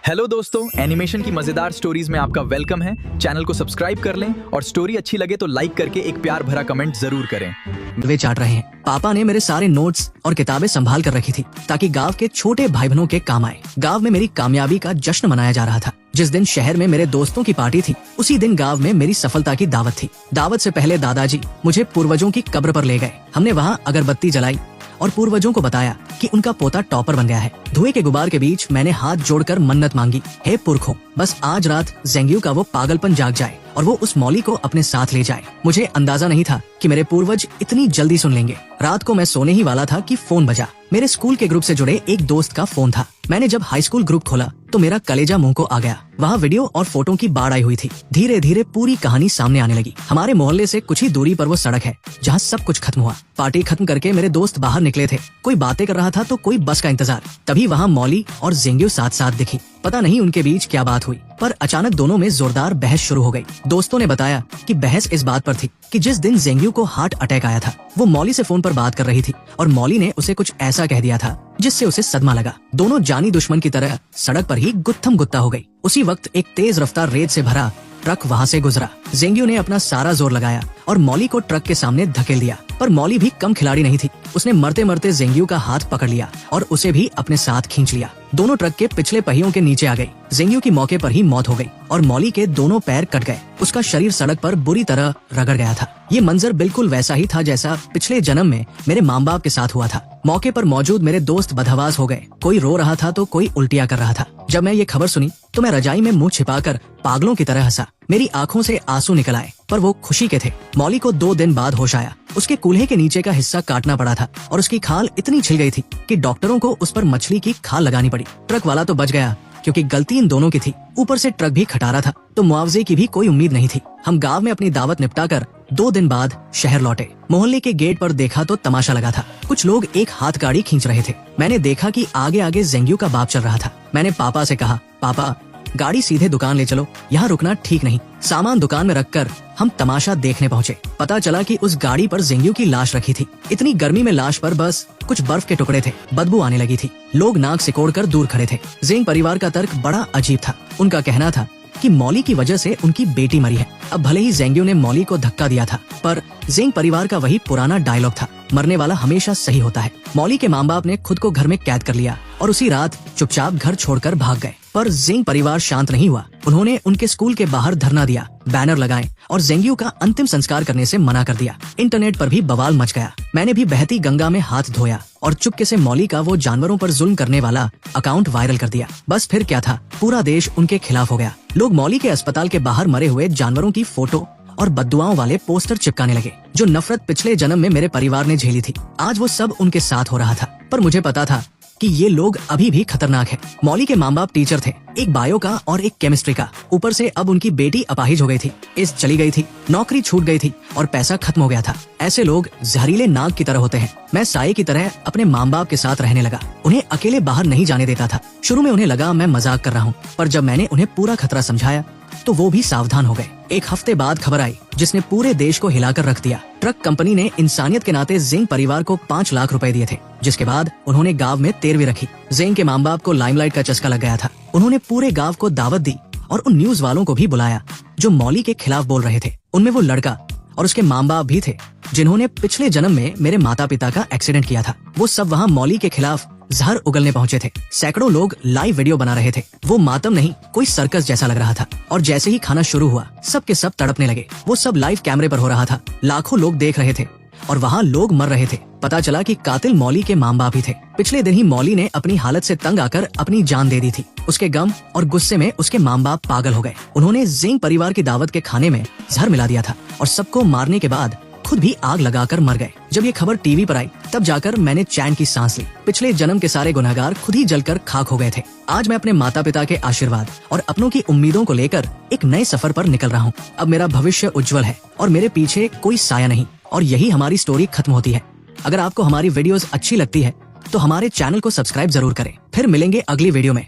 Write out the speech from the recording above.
Hello दोस्तों, animation की मजेदार स्टोरीज में आपका वेलकम है। चैनल को सब्सक्राइब कर लें और स्टोरी अच्छी लगे तो लाइक करके एक प्यार भरा कमेंट जरूर करें। वे चाट रहे हैं। पापा ने मेरे सारे नोट्स और किताबें संभाल कर रखी थी ताकि गांव के छोटे भाई बहनों के काम आए। गांव में मेरी कामयाबी का जश्न मनाया जा रहा था। जिस दिन शहर में मेरे दोस्तों की पार्टी थी, उसी दिन गांव में मेरी सफलता की दावत थी। दावत से पहले दादाजी मुझे पूर्वजों की कब्र पर ले गए। हमने वहाँ अगरबत्ती जलाई और पूर्वजों को बताया कि उनका पोता टॉपर बन गया है। धुएं के गुबार के बीच मैंने हाथ जोड़कर मन्नत मांगी, हे पुरखों, बस आज रात ज़ेंगियों का वो पागलपन जाग जाए और वो उस मौली को अपने साथ ले जाए। मुझे अंदाजा नहीं था कि मेरे पूर्वज इतनी जल्दी सुन लेंगे। रात को मैं सोने ही वाला था कि फोन बजा। मेरे स्कूल के ग्रुप से जुड़े एक दोस्त का फोन था। मैंने जब हाई स्कूल ग्रुप खोला तो मेरा कलेजा मुंह को आ गया। वहाँ वीडियो और फोटो की बाढ़ आई हुई थी। धीरे धीरे पूरी कहानी सामने आने लगी। हमारे मोहल्ले से कुछ ही दूरी पर वो सड़क है जहाँ सब कुछ खत्म हुआ। पार्टी खत्म करके मेरे दोस्त बाहर निकले थे। कोई बातें कर रहा था तो कोई बस का इंतजार। तभी वहाँ मौली और ज़ेंगियो साथ साथ दिखी। पता नहीं उनके बीच क्या बात हुई, पर अचानक दोनों में जोरदार बहस शुरू हो गई। दोस्तों ने बताया कि बहस इस बात पर थी कि जिस दिन ज़ेंगियो को हार्ट अटैक आया था, वो मौली से फोन पर बात कर रही थी और मौली ने उसे कुछ ऐसा कह दिया था जिससे उसे सदमा लगा। दोनों जानी दुश्मन की तरह सड़क पर ही गुत्थम गुत्ता हो गई। उसी वक्त एक तेज रफ्तार रेत से भरा ट्रक वहाँ से गुजरा। ज़ेंगियो ने अपना सारा जोर लगाया और मौली को ट्रक के सामने धकेल दिया, पर मौली भी कम खिलाड़ी नहीं थी। उसने मरते मरते ज़ेंगियो का हाथ पकड़ लिया और उसे भी अपने साथ खींच लिया। दोनों ट्रक के पिछले पहियों के नीचे आ गई। ज़ेंगियो की मौके पर ही मौत हो गई और मौली के दोनों पैर कट गए। उसका शरीर सड़क पर बुरी तरह रगड़ गया था। ये मंजर बिल्कुल वैसा ही था जैसा पिछले जन्म में मेरे माँ बाप के साथ हुआ था। मौके पर मौजूद मेरे दोस्त बदहवास हो गए। कोई रो रहा था तो कोई उल्टियाँ कर रहा था। जब मैं ये खबर सुनी तो मैं रजाई में मुंह छिपाकर पागलों की तरह हंसा। मेरी आंखों से आंसू निकल आए, पर वो खुशी के थे। मौली को 2 दिन बाद होश आया। उसके कूल्हे के नीचे का हिस्सा काटना पड़ा था और उसकी खाल इतनी छिल गई थी कि डॉक्टरों को उस पर मछली की खाल लगानी पड़ी। ट्रक वाला तो बच गया क्योंकि गलती इन दोनों की थी। ऊपर से ट्रक भी खटारा था तो मुआवजे की भी कोई उम्मीद नहीं थी। हम गांव में अपनी दावत निपटाकर 2 दिन बाद शहर लौटे। मोहल्ले के गेट पर देखा तो तमाशा लगा था। कुछ लोग एक हाथ गाड़ी खींच रहे थे। मैंने देखा कि आगे आगे ज़ेंगियो का बाप चल रहा था। मैंने पापा से कहा, पापा गाड़ी सीधे दुकान ले चलो, यहाँ रुकना ठीक नहीं। सामान दुकान में रखकर हम तमाशा देखने पहुँचे। पता चला कि उस गाड़ी पर ज़ेंगियो की लाश रखी थी। इतनी गर्मी में लाश पर बस कुछ बर्फ के टुकड़े थे। बदबू आने लगी थी। लोग नाक सिकोड़कर दूर खड़े थे। ज़ेंग परिवार का तर्क बड़ा अजीब था। उनका कहना था कि मौली की वजह से उनकी बेटी मरी है। अब भले ही ज़ेंगियो ने मौली को धक्का दिया था, पर ज़ेंग परिवार का वही पुराना डायलॉग था, मरने वाला हमेशा सही होता है। मौली के माँ बाप ने खुद को घर में कैद कर लिया और उसी रात चुपचाप घर छोड़कर भाग गए। पर ज़ेंग परिवार शांत नहीं हुआ। उन्होंने उनके स्कूल के बाहर धरना दिया, बैनर लगाए और ज़ेंगियो का अंतिम संस्कार करने से मना कर दिया। इंटरनेट पर भी बवाल मच गया। मैंने भी बहती गंगा में हाथ धोया और चुपके से मौली का वो जानवरों पर जुल्म करने वाला अकाउंट वायरल कर दिया। बस फिर क्या था, पूरा देश उनके खिलाफ हो गया। लोग मौली के अस्पताल के बाहर मरे हुए जानवरों की फोटो और बद्दुआओं वाले पोस्टर चिपकाने लगे। जो नफरत पिछले जन्म में मेरे परिवार ने झेली थी, आज वो सब उनके साथ हो रहा था। पर मुझे पता था कि ये लोग अभी भी खतरनाक हैं। मौली के माँ बाप टीचर थे, एक बायो का और एक केमिस्ट्री का। ऊपर से अब उनकी बेटी अपाहिज हो गई थी, इस चली गई थी, नौकरी छूट गई थी और पैसा खत्म हो गया था। ऐसे लोग जहरीले नाग की तरह होते हैं। मैं साये की तरह अपने माँ बाप के साथ रहने लगा। उन्हें अकेले बाहर नहीं जाने देता था। शुरू में उन्हें लगा मैं मजाक कर रहा हूँ, पर जब मैंने उन्हें पूरा खतरा समझाया तो वो भी सावधान हो गए। 1 हफ्ते बाद खबर आई जिसने पूरे देश को हिलाकर रख दिया। ट्रक कंपनी ने इंसानियत के नाते ज़ेंग परिवार को 5 लाख रुपए दिए थे, जिसके बाद उन्होंने गांव में तेरवी रखी। ज़ेंग के माँ बाप को लाइमलाइट का चस्का लग गया था। उन्होंने पूरे गांव को दावत दी और उन न्यूज वालों को भी बुलाया जो मौली के खिलाफ बोल रहे थे। उनमें वो लड़का और उसके माँ बाप भी थे जिन्होंने पिछले जन्म में मेरे माता पिता का एक्सीडेंट किया था। वो सब वहाँ मौली के खिलाफ जहर उगलने पहुंचे थे। सैकड़ों लोग लाइव वीडियो बना रहे थे। वो मातम नहीं, कोई सर्कस जैसा लग रहा था। और जैसे ही खाना शुरू हुआ, सब के सब तड़पने लगे। वो सब लाइव कैमरे पर हो रहा था। लाखों लोग देख रहे थे और वहाँ लोग मर रहे थे। पता चला कि कातिल मौली के माँ बाप ही थे। पिछले दिन ही मौली ने अपनी हालत से तंग आकर अपनी जान दे दी थी। उसके गम और गुस्से में उसके माँ बाप पागल हो गए। उन्होंने ज़ेंग परिवार की दावत के खाने में जहर मिला दिया था और सबको मारने के बाद खुद भी आग लगाकर मर गए। जब ये खबर टीवी पर आई तब जाकर मैंने चैन की सांस ली। पिछले जन्म के सारे गुनहगार खुद ही जलकर खाक हो गए थे। आज मैं अपने माता पिता के आशीर्वाद और अपनों की उम्मीदों को लेकर एक नए सफर पर निकल रहा हूँ। अब मेरा भविष्य उज्जवल है और मेरे पीछे कोई साया नहीं। और यही हमारी स्टोरी खत्म होती है। अगर आपको हमारी वीडियोस अच्छी लगती है तो हमारे चैनल को सब्सक्राइब जरूर करें। फिर मिलेंगे अगली वीडियो में।